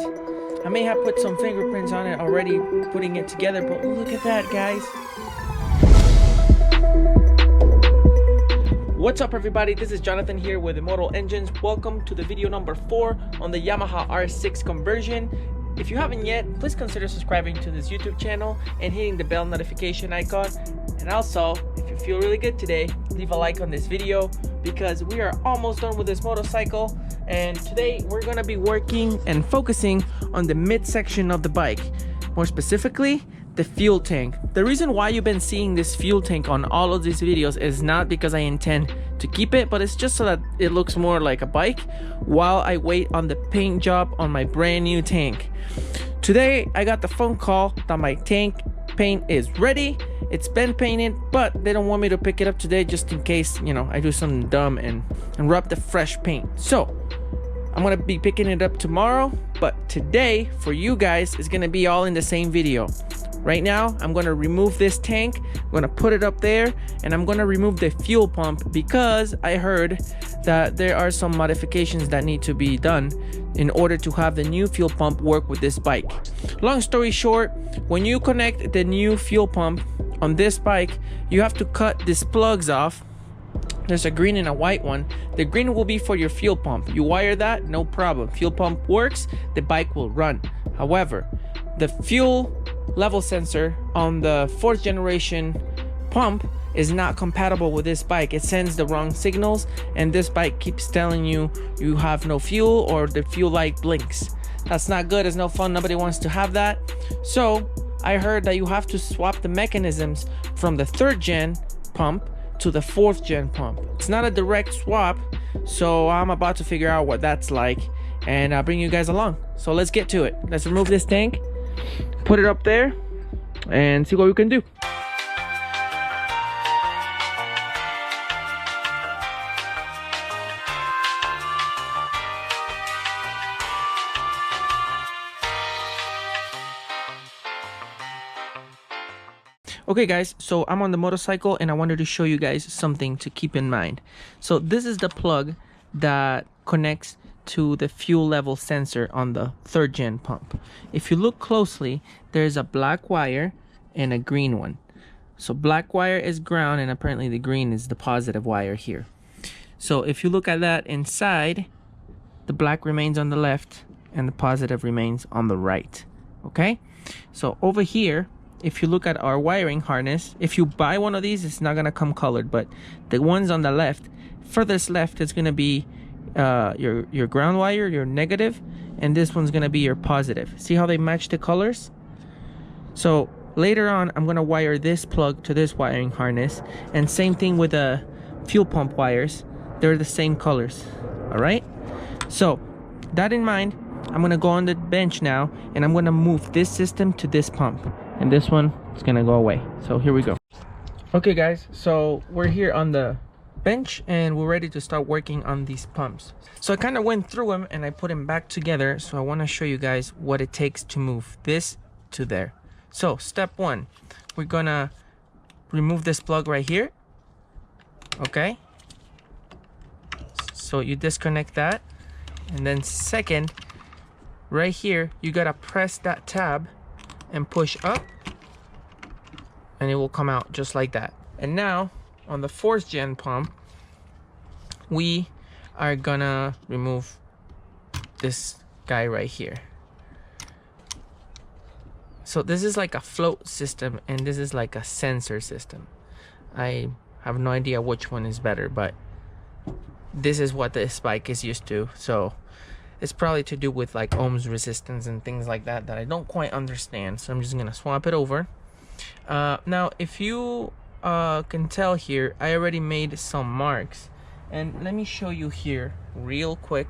I may have put some fingerprints on it already putting it together, but look at that, guys. What's up, everybody? This is Jonathan here with Immortal Engines. Welcome to the video number 4 on the Yamaha R6 conversion. If you haven't yet, please consider subscribing to this YouTube channel and hitting the bell notification icon. And also, if you feel really good today, leave a like on this video because we are almost done with this motorcycle. And today we're gonna be working and focusing on the midsection of the bike. More specifically, the fuel tank. The reason why you've been seeing this fuel tank on all of these videos is not because I intend to keep it, but it's just so that it looks more like a bike while I wait on the paint job on my brand new tank. Today I got the phone call that my tank paint is ready. It's been painted, but they don't want me to pick it up today just in case, you know, I do something dumb and rub the fresh paint. So I'm gonna be picking it up tomorrow, but today for you guys is gonna be all in the same video. Right now, I'm gonna remove this tank, I'm gonna put it up there, and I'm gonna remove the fuel pump because I heard that there are some modifications that need to be done in order to have the new fuel pump work with this bike. Long story short, when you connect the new fuel pump on this bike, you have to cut these plugs off. There's a green and a white one. The green will be for your fuel pump. You wire that, no problem. Fuel pump works, the bike will run. However, the fuel level sensor on the 4th generation pump is not compatible with this bike. It sends the wrong signals, and this bike keeps telling you you have no fuel or the fuel light blinks. That's not good. It's no fun. Nobody wants to have that. So I heard that you have to swap the mechanisms from the 3rd gen pump to the 4th gen pump. It's not a direct swap, so I'm about to figure out what that's like, and I'll bring you guys along. So let's get to it. Let's remove this tank, put it up there, and see what we can do. Okay guys, so I'm on the motorcycle and I wanted to show you guys something to keep in mind. So this is the plug that connects to the fuel level sensor on the 3rd gen pump. If you look closely, there's a black wire and a green one. So black wire is ground and apparently the green is the positive wire here. So if you look at that inside, the black remains on the left and the positive remains on the right. Okay, so over here, if you look at our wiring harness, if you buy one of these, it's not gonna come colored, but the ones on the left, furthest left, is gonna be your ground wire, your negative, and this one's gonna be your positive. See how they match the colors? So later on, I'm gonna wire this plug to this wiring harness, and same thing with the fuel pump wires. They're the same colors. All right, so that in mind, I'm gonna go on the bench now and I'm gonna move this system to this pump, and this one is gonna go away. So here we go. Okay guys, so we're here on the bench and we're ready to start working on these pumps. So I kind of went through them and I put them back together, so I want to show you guys what it takes to move this to there. So step 1, we're gonna remove this plug right here. Okay, so you disconnect that, and then second, right here you gotta press that tab and push up, and it will come out just like that. And now on the 4th gen pump, we are gonna remove this guy right here. So this is like a float system and this is like a sensor system. I have no idea which one is better, but this is what this bike is used to. So it's probably to do with like ohms resistance and things like that that I don't quite understand. So I'm just gonna swap it over. Now if you can tell here, I already made some marks, and let me show you here real quick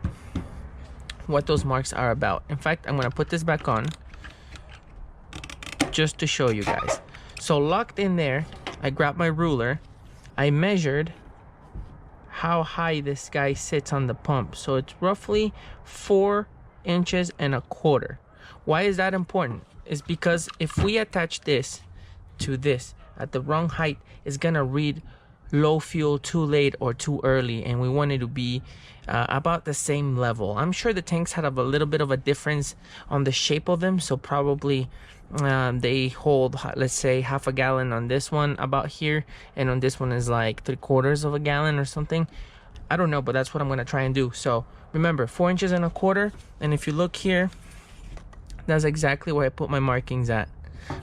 what those marks are about. In fact, I'm gonna put this back on just to show you guys. So locked in there, I grabbed my ruler, I measured how high this guy sits on the pump. So it's roughly 4.25 inches. Why is that important? Is because if we attach this to this at the wrong height, it's gonna read low fuel too late or too early, and we wanted to be about the same level. I'm sure the tanks had a little bit of a difference on the shape of them, so probably they hold, let's say, half a gallon on this one about here, and on this one is like 3/4 of a gallon or something. I don't know, but that's what I'm gonna try and do. So remember, 4 inches and a quarter, and if you look here, that's exactly where I put my markings at,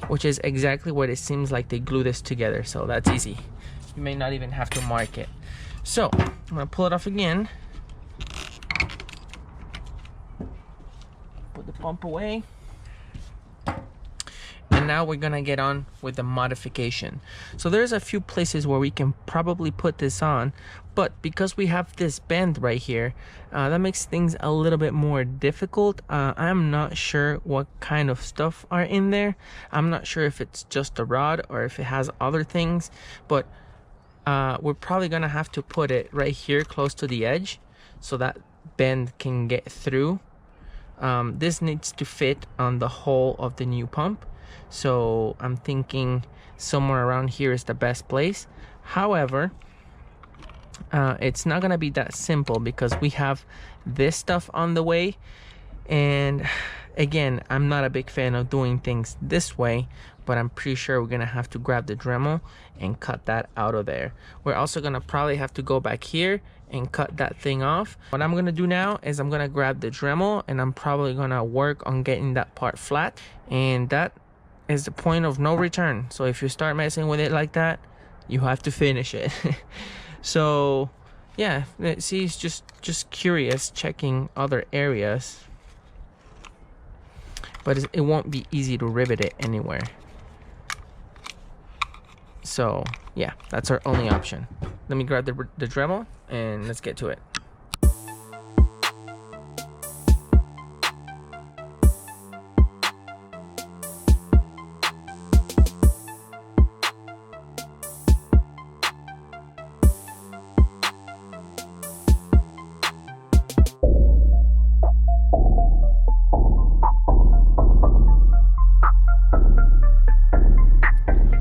which is exactly what it seems like they glue this together. So that's easy. You may not even have to mark it. So I'm gonna pull it off again, put the pump away, and now we're gonna get on with the modification. So there's a few places where we can probably put this on, but because we have this bend right here, that makes things a little bit more difficult. I'm not sure what kind of stuff are in there. I'm not sure if it's just a rod or if it has other things, but we're probably gonna have to put it right here close to the edge so that bend can get through. This needs to fit on the hull of the new pump, so I'm thinking somewhere around here is the best place. However, it's not gonna be that simple because we have this stuff on the way, and again, I'm not a big fan of doing things this way, but I'm pretty sure we're gonna have to grab the Dremel and cut that out of there. We're also gonna probably have to go back here and cut that thing off. What I'm gonna do now is I'm gonna grab the Dremel and I'm probably gonna work on getting that part flat, and that is the point of no return. So if you start messing with it like that, you have to finish it. So yeah, see, it's just curious, checking other areas, but it won't be easy to rivet it anywhere. So yeah, that's our only option. Let me grab the Dremel and let's get to it.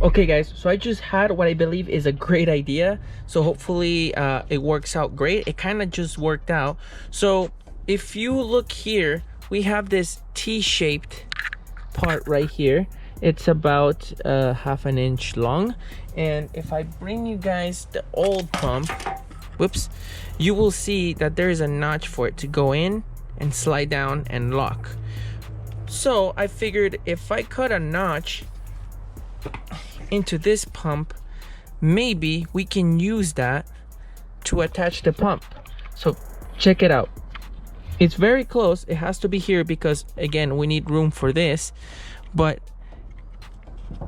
Okay guys, so I just had what I believe is a great idea, so hopefully it works out great. It kind of just worked out. So if you look here, we have this T-shaped part right here. It's about 1/2 inch long, and if I bring you guys the old pump, whoops, you will see that there is a notch for it to go in and slide down and lock. So I figured if I cut a notch into this pump, maybe we can use that to attach the pump. So check it out, it's very close. It has to be here because again, we need room for this. But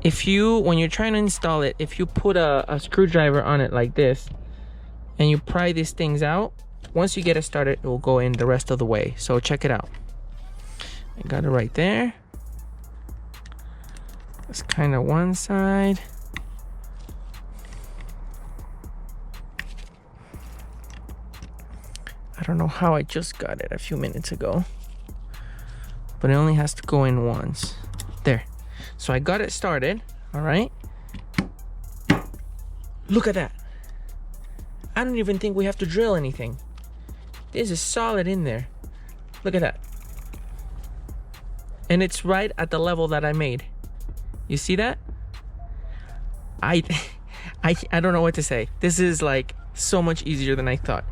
if you, when you're trying to install it, if you put a screwdriver on it like this and you pry these things out, once you get it started, it will go in the rest of the way. So check it out. I got it right there. It's kind of one side. I don't know how I just got it a few minutes ago, but it only has to go in once. There. So I got it started. All right. Look at that. I don't even think we have to drill anything. This is solid in there. Look at that. And it's right at the level that I made. You see that? I don't know what to say. This is like so much easier than I thought.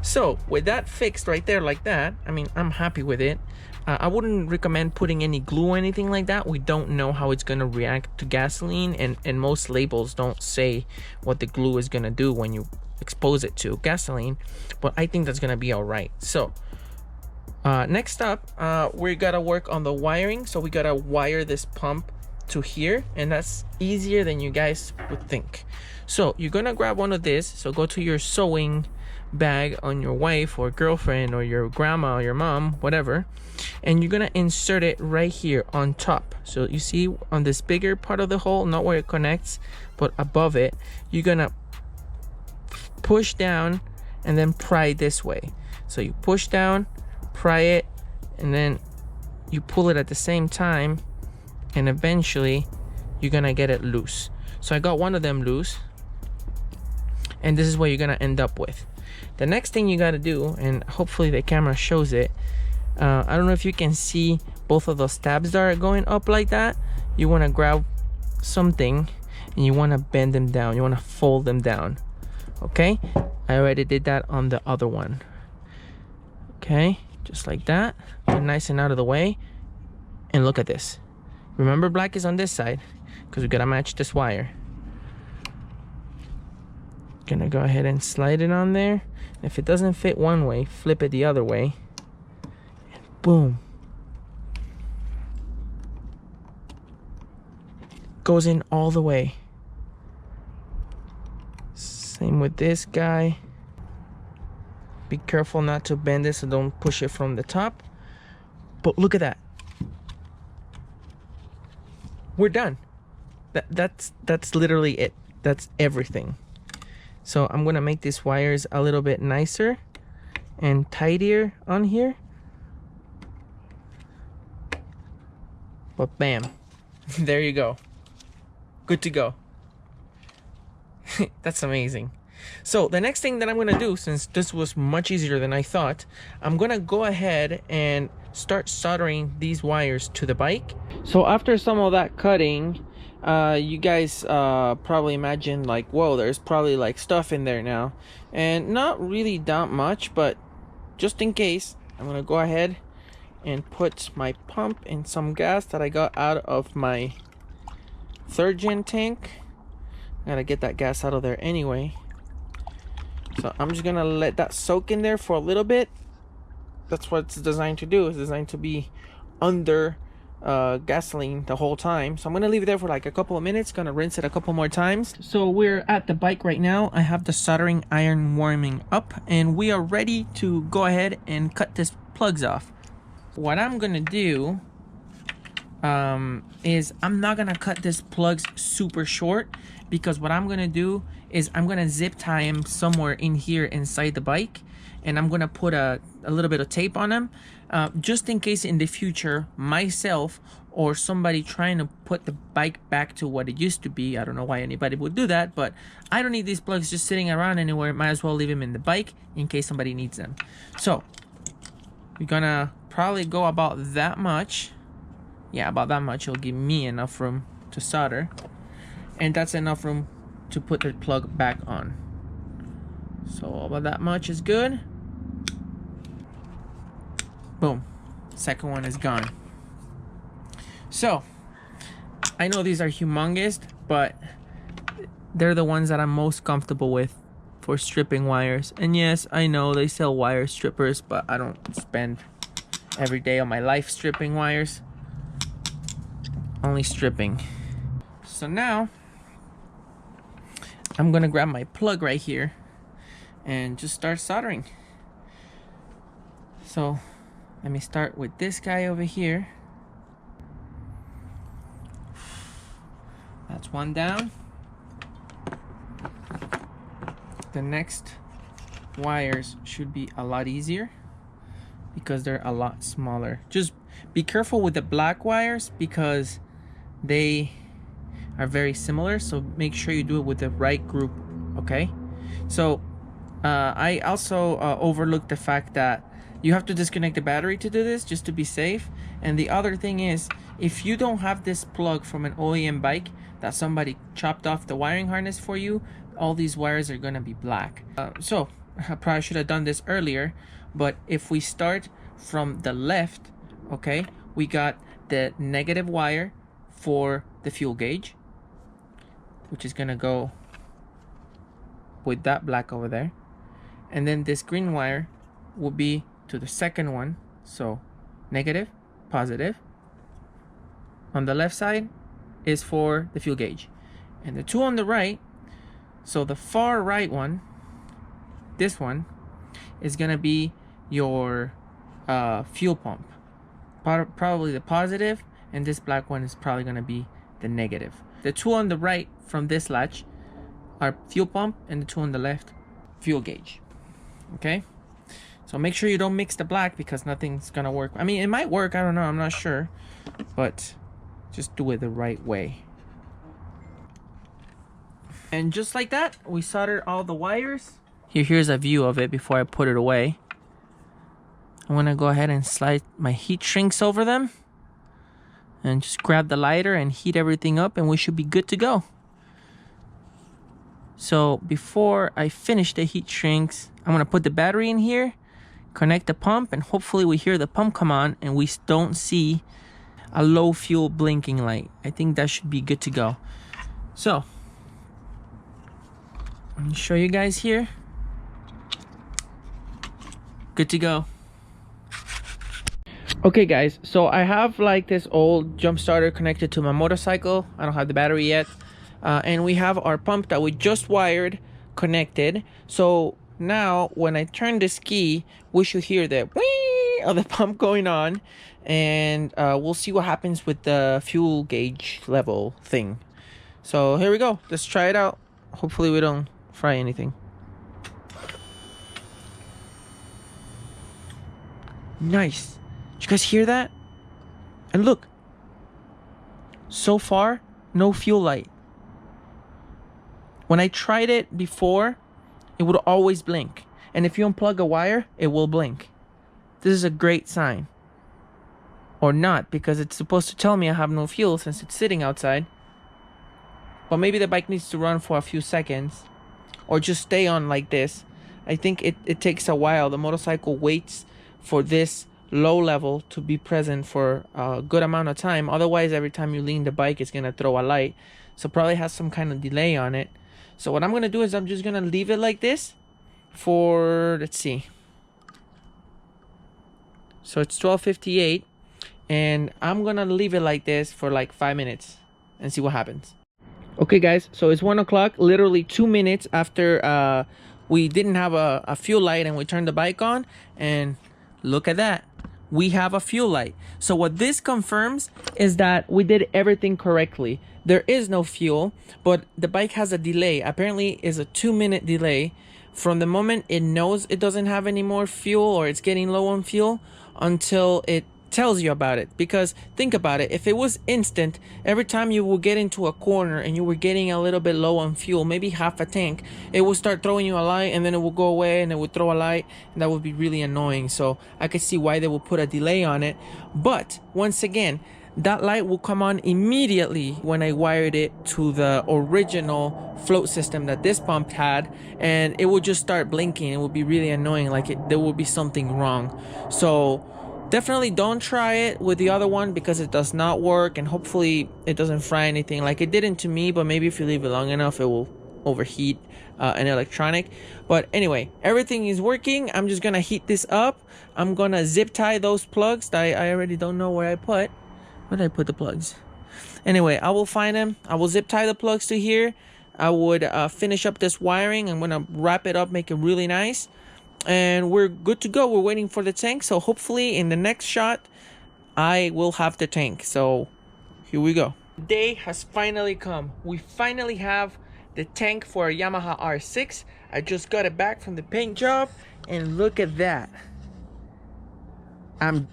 So with that fixed right there like that, I mean, I'm happy with it. I wouldn't recommend putting any glue or anything like that. We don't know how it's gonna react to gasoline, and most labels don't say what the glue is gonna do when you expose it to gasoline, but I think that's gonna be all right. So next up, we gotta work on the wiring. So we gotta wire this pump to here, and that's easier than you guys would think. So you're gonna grab one of this. So go to your sewing bag on your wife or girlfriend or your grandma or your mom, whatever, and you're gonna insert it right here on top. So you see on this bigger part of the hole, not where it connects, but above it, you're gonna push down and then pry this way. So you push down, pry it, and then you pull it at the same time, and eventually you're gonna get it loose. So I got one of them loose. and this is what you're gonna end up with. The next thing you gotta do, and hopefully the camera shows it, I don't know if you can see both of those tabs that are going up like that. You want to grab something and you want to bend them down, you want to fold them down. Okay, I already did that on the other one. Okay, just like that. Get nice and out of the way, and look at this. Remember, black is on this side because we gotta match this wire. Gonna go ahead and slide it on there. If it doesn't fit one way, flip it the other way, and boom, goes in all the way. Same with this guy. Be careful not to bend it, so don't push it from the top. But look at that. We're done. That's literally it. That's everything. So I'm gonna make these wires a little bit nicer and tidier on here. But bam, there you go. Good to go. That's amazing. So the next thing that I'm gonna do, since this was much easier than I thought, I'm gonna go ahead and start soldering these wires to the bike. So after some of that cutting, you guys probably imagine like, whoa, there's probably like stuff in there now, and not really that much, but just in case, I'm gonna go ahead and put my pump and some gas that I got out of my 3rd gen tank. I gotta get that gas out of there anyway, so I'm just gonna let that soak in there for a little bit. That's what it's designed to do. It's designed to be under gasoline the whole time. So I'm gonna leave it there for like a couple of minutes, gonna rinse it a couple more times. So we're at the bike right now. I have the soldering iron warming up, and we are ready to go ahead and cut this plugs off. What I'm gonna do is I'm not gonna cut this plugs super short, because what I'm gonna do is I'm gonna zip tie him somewhere in here inside the bike, and I'm gonna put a little bit of tape on them, just in case in the future myself or somebody trying to put the bike back to what it used to be. I don't know why anybody would do that, but I don't need these plugs just sitting around anywhere. Might as well leave them in the bike in case somebody needs them. So we're gonna probably go about that much. Yeah, about that much. It'll give me enough room to solder, and that's enough room to put the plug back on. So about that much is good. Boom, second one is gone. So I know these are humongous, but they're the ones that I'm most comfortable with for stripping wires. And yes, I know they sell wire strippers, but I don't spend every day of my life stripping wires. Only stripping. So now I'm gonna grab my plug right here and just start soldering. So let me start with this guy over here. That's one down. The next wires should be a lot easier because they're a lot smaller. Just be careful with the black wires because they are very similar, so make sure you do it with the right group, okay? So I also overlooked the fact that you have to disconnect the battery to do this, just to be safe. And the other thing is, if you don't have this plug from an OEM bike that somebody chopped off the wiring harness for you, all these wires are gonna be black. So I probably should have done this earlier, but if we start from the left, okay, we got the negative wire for the fuel gauge, which is gonna go with that black over there, and then this green wire will be to the second one, so negative, positive. On the left side is for the fuel gauge, and the two on the right, so the far right one, this one, is gonna be your fuel pump, probably the positive, and this black one is probably gonna be the negative. The two on the right from this latch are fuel pump, and the two on the left, fuel gauge. Okay, so make sure you don't mix the black because nothing's gonna work. I mean, it might work, I don't know, I'm not sure, but just do it the right way. And just like that, we soldered all the wires. Here's a view of it before I put it away. I'm gonna go ahead and slide my heat shrinks over them and just grab the lighter and heat everything up, and we should be good to go. So before I finish the heat shrinks, I'm gonna put the battery in here, connect the pump, and hopefully we hear the pump come on and we don't see a low fuel blinking light. I think that should be good to go. So let me show you guys here. Good to go. Okay guys, so I have like this old jump starter connected to my motorcycle. I don't have the battery yet. And we have our pump that we just wired connected. So now when I turn this key, we should hear the whee of the pump going on. And we'll see what happens with the fuel gauge level thing. So here we go. Let's try it out. Hopefully we don't fry anything. Nice. Did you guys hear that? And look. So far, no fuel light. When I tried it before, it would always blink. And if you unplug a wire, it will blink. This is a great sign. Or not, because it's supposed to tell me I have no fuel since it's sitting outside. But maybe the bike needs to run for a few seconds. Or just stay on like this. I think it takes a while. The motorcycle waits for this low level to be present for a good amount of time. Otherwise, every time you lean the bike, it's going to throw a light. So probably has some kind of delay on it. So what I'm going to do is I'm just going to leave it like this for, let's see. So it's 12:58. And I'm going to leave it like this for like 5 minutes and see what happens. Okay guys, so it's 1 o'clock, literally 2 minutes after we didn't have a fuel light and we turned the bike on. And look at that. We have a fuel light. So what this confirms is that we did everything correctly. There is no fuel, but the bike has a delay. Apparently it's a 2-minute delay from the moment it knows it doesn't have any more fuel or it's getting low on fuel until it tells you about it. Because think about it, if it was instant, every time you will get into a corner and you were getting a little bit low on fuel, maybe half a tank, it will start throwing you a light and then it will go away and it would throw a light, and that would be really annoying. So I could see why they will put a delay on it. But once again, that light will come on immediately when I wired it to the original float system that this pump had, and it will just start blinking. It will be really annoying, like there will be something wrong. So definitely don't try it with the other one because it does not work, and hopefully it doesn't fry anything like it didn't to me. But maybe if you leave it long enough, it will overheat an electronic. But anyway, everything is working. I'm just gonna heat this up. I'm gonna zip tie those plugs that I already don't know where I put. Where did I put the plugs? Anyway, I will find them. I will zip tie the plugs to here. I would finish up this wiring. I'm gonna wrap it up, make it really nice, and we're good to go. We're waiting for the tank, so hopefully in the next shot I will have the tank. So here we go. The day has finally come. We finally have the tank for our Yamaha R6. I just got it back from the paint job, and look at that. I'm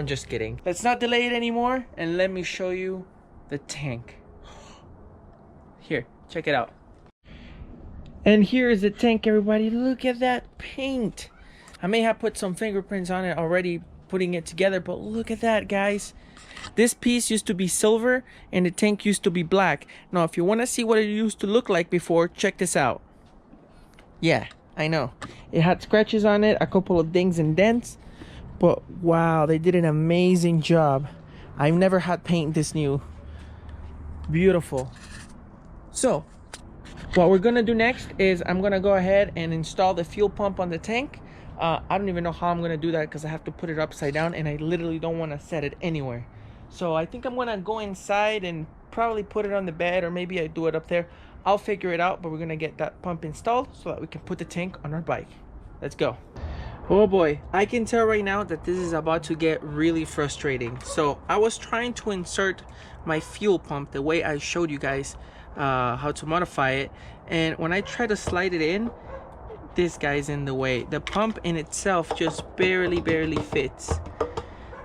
just kidding. Let's not delay it anymore, and let me show you the tank. Here, check it out. And here is the tank, everybody. Look at that paint. I may have put some fingerprints on it already putting it together, but look at that, guys. This piece used to be silver and the tank used to be black. Now, if you want to see what it used to look like before, check this out. Yeah, I know. It had scratches on it, a couple of dings and dents, but wow, they did an amazing job. I've never had paint this new. Beautiful. So what we're gonna do next is I'm gonna go ahead and install the fuel pump on the tank. I don't even know how I'm gonna do that because I have to put it upside down and I literally don't want to set it anywhere. So I think I'm gonna go inside and probably put it on the bed, or maybe I do it up there. I'll figure it out, but we're gonna get that pump installed so that we can put the tank on our bike. Let's go. Oh boy, I can tell right now that this is about to get really frustrating. So I was trying to insert my fuel pump the way I showed you guys how to modify it, and when I try to slide it in, this guy's in the way. The pump in itself just barely fits.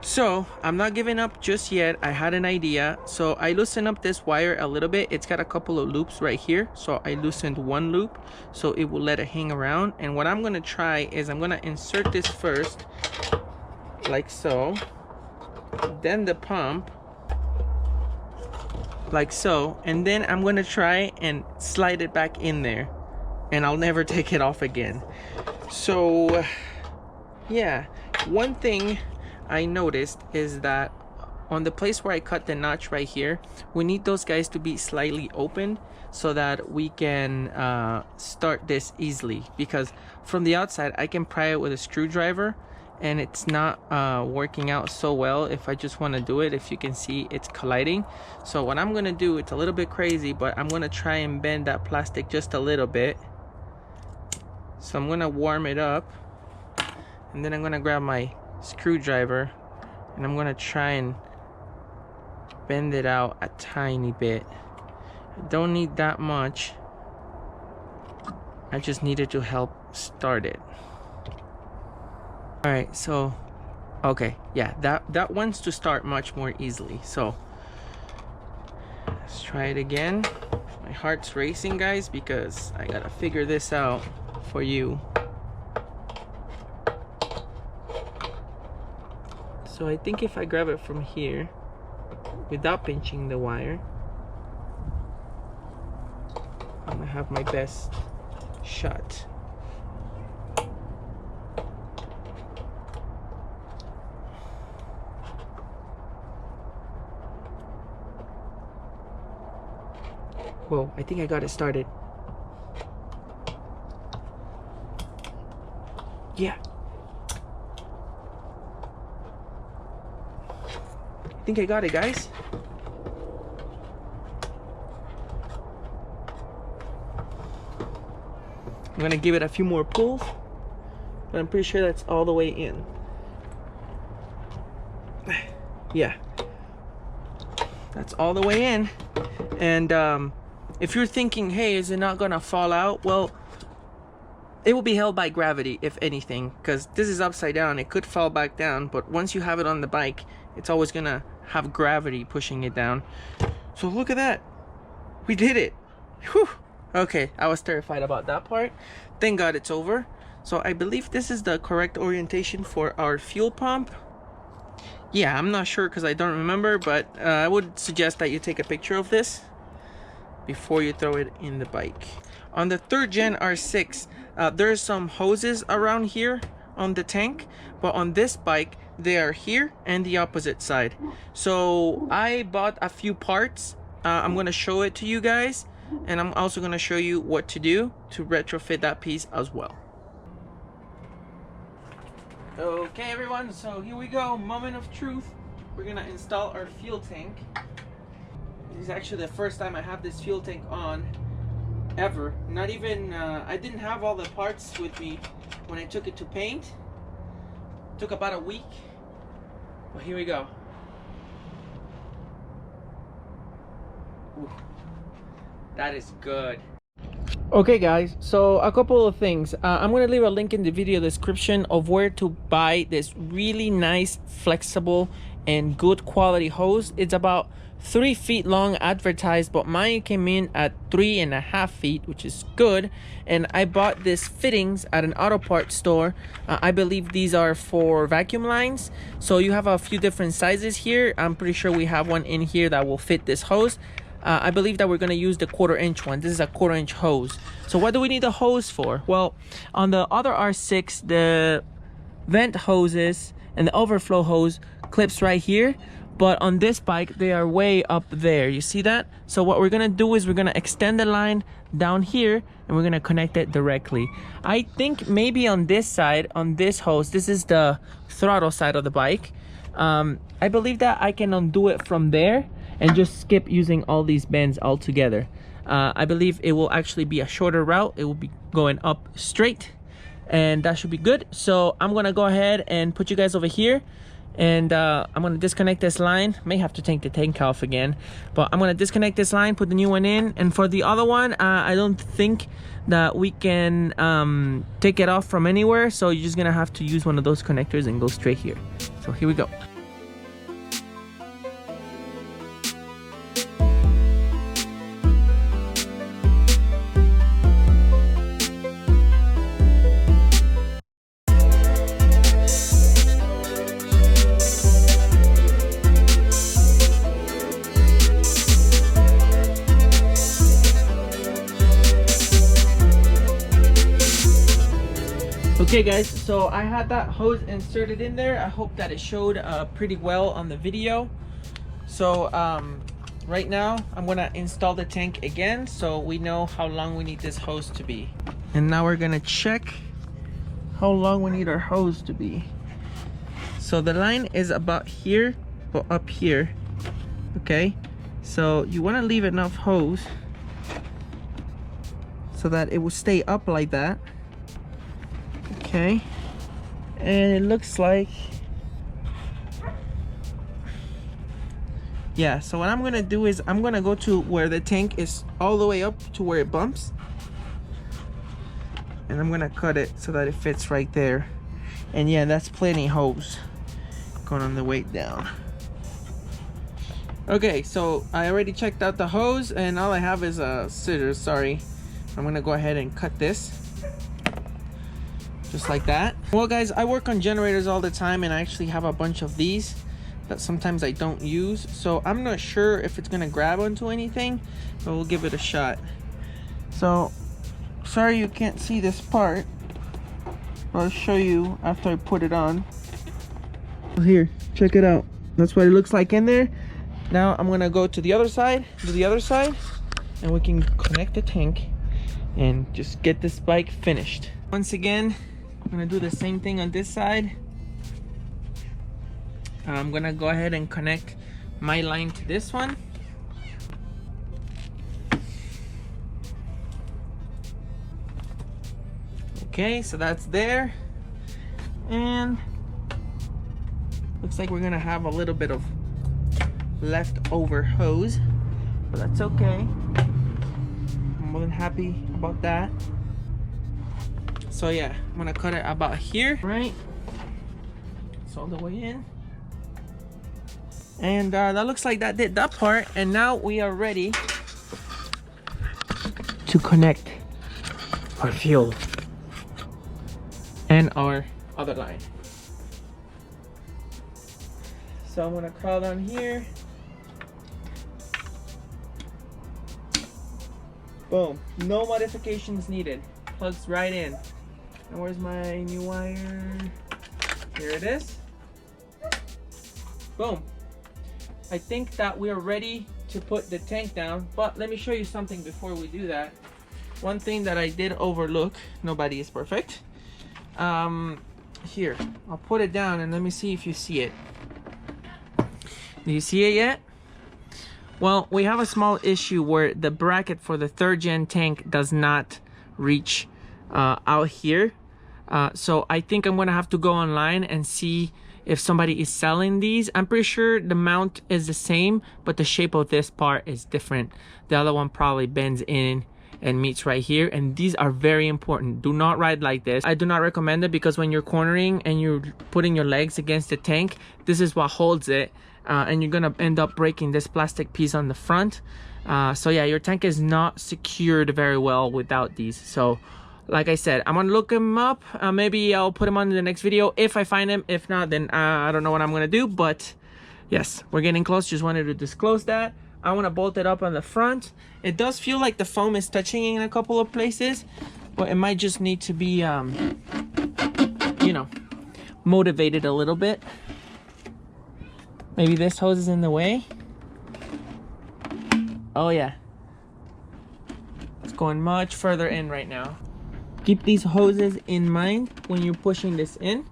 So I'm not giving up just yet. I had an idea, so I loosened up this wire a little bit. It's got a couple of loops right here, so I loosened one loop so it will let it hang around. And what I'm gonna try is I'm gonna insert this first like so, then the pump like so, and then I'm gonna try and slide it back in there, and I'll never take it off again. So yeah, one thing I noticed is that on the place where I cut the notch right here, we need those guys to be slightly open so that we can start this easily, because from the outside I can pry it with a screwdriver and it's not working out so well if I just want to do it. If you can see, it's colliding. So what I'm gonna do, it's a little bit crazy, but I'm gonna try and bend that plastic just a little bit. So I'm gonna warm it up, and then I'm gonna grab my screwdriver and I'm gonna try and bend it out a tiny bit. I don't need that much, I just needed to help start it. All right, so okay, yeah, that wants to start much more easily. So let's try it again. My heart's racing, guys, because I gotta figure this out for you. So I think if I grab it from here without pinching the wire, I'm gonna have my best shot. Whoa, I think I got it started. Yeah. I think I got it, guys. I'm gonna give it a few more pulls, but I'm pretty sure that's all the way in. Yeah, that's all the way in. And if you're thinking, hey, is it not gonna fall out? Well, it will be held by gravity, if anything, because this is upside down. It could fall back down, but once you have it on the bike, it's always gonna have gravity pushing it down. So look at that, we did it. Whew. Okay, I was terrified about that part. Thank God it's over. So I believe this is the correct orientation for our fuel pump. Yeah, I'm not sure because I don't remember, but I would suggest that you take a picture of this before you throw it in the bike. On the 3rd gen R6, there's some hoses around here on the tank, but on this bike they are here and the opposite side. So I bought a few parts. I'm going to show it to you guys, and I'm also going to show you what to do to retrofit that piece as well. Okay everyone, so here we go, moment of truth. We're going to install our fuel tank. This is actually the first time I have this fuel tank on ever. Not even I didn't have all the parts with me when I took it to paint. It took about a week, but here we go. Ooh, that is good. Okay guys, so a couple of things. I'm gonna leave a link in the video description of where to buy this really nice, flexible and good quality hose. It's about 3 feet long advertised, but mine came in at 3.5 feet, which is good. And I bought these fittings at an auto parts store. I believe these are for vacuum lines, so you have a few different sizes here. I'm pretty sure we have one in here that will fit this hose. I believe that we're going to use the 1/4 inch one. This is a 1/4 inch hose. So what do we need a hose for? Well, on the other R6, the vent hoses and the overflow hose clips right here, but on this bike they are way up there. You see that? So what we're gonna do is we're gonna extend the line down here and we're gonna connect it directly. I think maybe on this side, on this hose, this is the throttle side of the bike. I believe that I can undo it from there and just skip using all these bends altogether. I believe it will actually be a shorter route. It will be going up straight, and that should be good. So I'm gonna go ahead and put you guys over here, and I'm gonna disconnect this line. May have to take the tank off again, but I'm gonna disconnect this line, put the new one in. And for the other one, I don't think that we can take it off from anywhere, so you're just gonna have to use one of those connectors and go straight here. So here we go. Okay guys, so I had that hose inserted in there. I hope that it showed pretty well on the video. So right now I'm gonna install the tank again so we know how long we need this hose to be. And now we're gonna check how long we need our hose to be. So the line is about here or up here. Okay, so you want to leave enough hose so that it will stay up like that. Okay, and it looks like, yeah, so what I'm gonna do is I'm gonna go to where the tank is all the way up to where it bumps, and I'm gonna cut it so that it fits right there. And yeah, that's plenty hose going on the way down. Okay, so I already checked out the hose and all I have is scissors. Sorry, I'm gonna go ahead and cut this just like that. Well guys, I work on generators all the time and I actually have a bunch of these that sometimes I don't use, so I'm not sure if it's gonna grab onto anything, but we'll give it a shot. So sorry you can't see this part, I'll show you after I put it on. Here, check it out. That's what it looks like in there. Now I'm gonna go to the other side, and we can connect the tank and just get this bike finished. Once again, I'm gonna do the same thing on this side. I'm gonna go ahead and connect my line to this one. Okay, so that's there. And looks like we're gonna have a little bit of leftover hose, but that's okay. I'm more than happy about that. So yeah, I'm gonna cut it about here, right? It's all the way in. And that looks like that did that part. And now we are ready to connect our fuel and our other line. So I'm gonna crawl down here. Boom, no modifications needed. Plugs right in. And where's my new wire? Here it is. Boom. I think that we are ready to put the tank down, but let me show you something before we do that. One thing that I did overlook, nobody is perfect. Here, I'll put it down and let me see if you see it. Do you see it yet? Well, we have a small issue where the bracket for the 3rd gen tank does not reach out here. So I think I'm gonna have to go online and see if somebody is selling these. I'm pretty sure the mount is the same, but the shape of this part is different. The other one probably bends in and meets right here, and these are very important. Do not ride like this. I do not recommend it because when you're cornering and you're putting your legs against the tank, this is what holds it, and you're gonna end up breaking this plastic piece on the front. So yeah, your tank is not secured very well without these. So like I said, I'm gonna look them up. Maybe I'll put them on in the next video if I find them. If not, then I don't know what I'm gonna do. But yes, we're getting close. Just wanted to disclose that. I want to bolt it up on the front. It does feel like the foam is touching in a couple of places, but it might just need to be, you know, motivated a little bit. Maybe this hose is in the way. Oh yeah, it's going much further in right now. Keep these hoses in mind when you're pushing this in.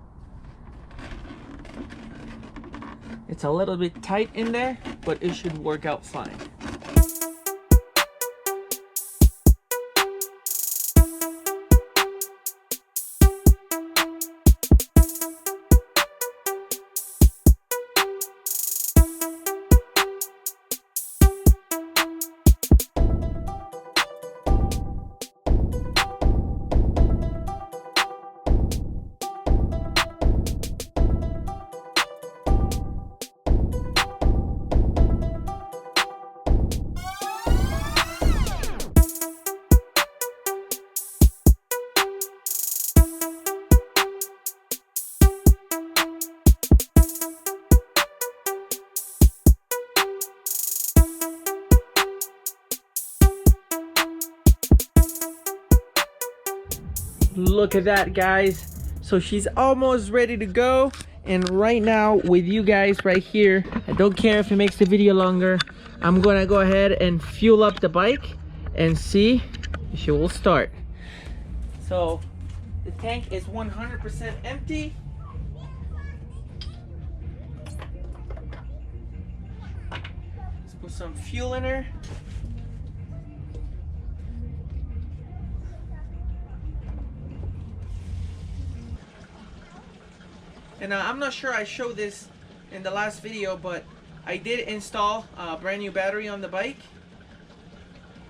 It's a little bit tight in there, but it should work out fine. Look at that, guys. So she's almost ready to go. And right now with you guys right here, I don't care if it makes the video longer, I'm gonna go ahead and fuel up the bike and see if she will start. So the tank is 100% empty. Let's put some fuel in her. And I'm not sure I showed this in the last video, but I did install a brand new battery on the bike.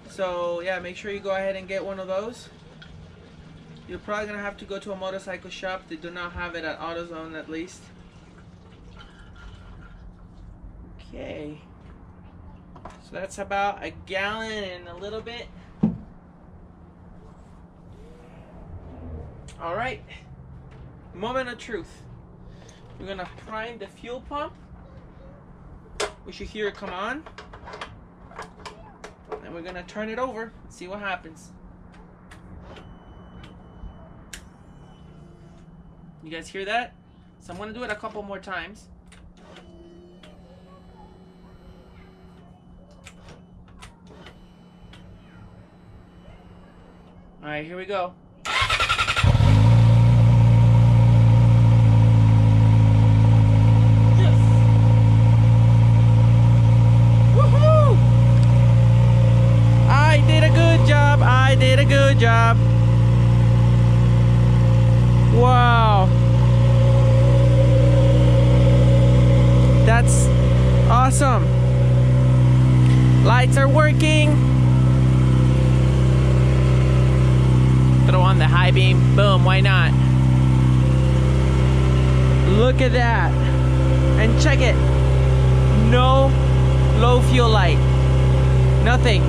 So yeah, make sure you go ahead and get one of those. You're probably gonna have to go to a motorcycle shop. They do not have it at AutoZone, at least. Okay, so that's about a gallon and a little bit. All right, moment of truth. We're gonna prime the fuel pump. We should hear it come on. And we're gonna turn it over and see what happens. You guys hear that? So I'm gonna do it a couple more times. All right, here we go. I did a good job. Wow. That's awesome. Lights are working. Throw on the high beam. Boom, why not? Look at that. And check it. No low fuel light. Nothing.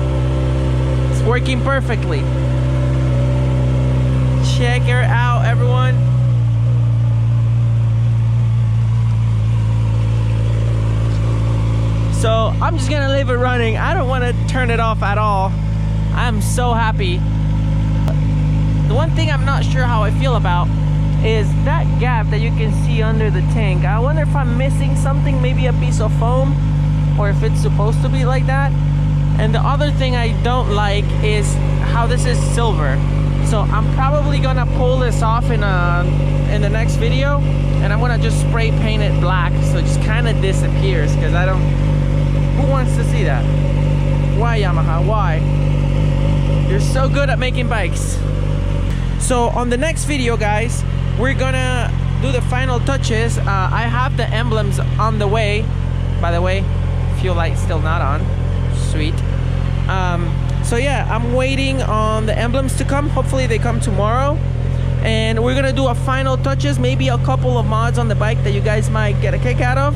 Working perfectly. Check her out, everyone. So I'm just gonna leave it running. I don't want to turn it off at all. I'm so happy. The one thing I'm not sure how I feel about is that gap that you can see under the tank. I wonder if I'm missing something, maybe a piece of foam, or if it's supposed to be like that. And the other thing I don't like is how this is silver. So I'm probably gonna pull this off in the next video, and I'm gonna just spray paint it black so it just kind of disappears, because I don't, who wants to see that? Why, Yamaha, why? You're so good at making bikes. So on the next video, guys, we're gonna do the final touches. I have the emblems on the way. By the way, fuel light's still not on. Sweet. So yeah, I'm waiting on the emblems to come. Hopefully they come tomorrow, and we're gonna do a final touches, maybe a couple of mods on the bike that you guys might get a kick out of.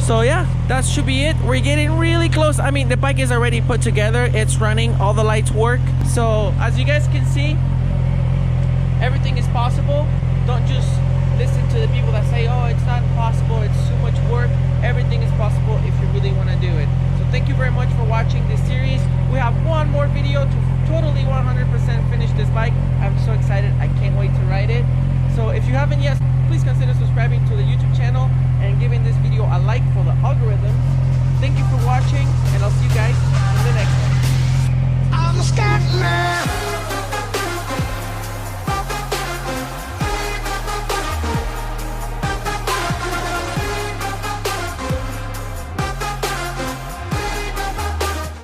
So yeah, that should be it. We're getting really close. I mean, the bike is already put together, it's running, all the lights work. So as you guys can see, everything is possible. Don't just listen to the people that say, oh, it's not possible, it's too much work. Everything is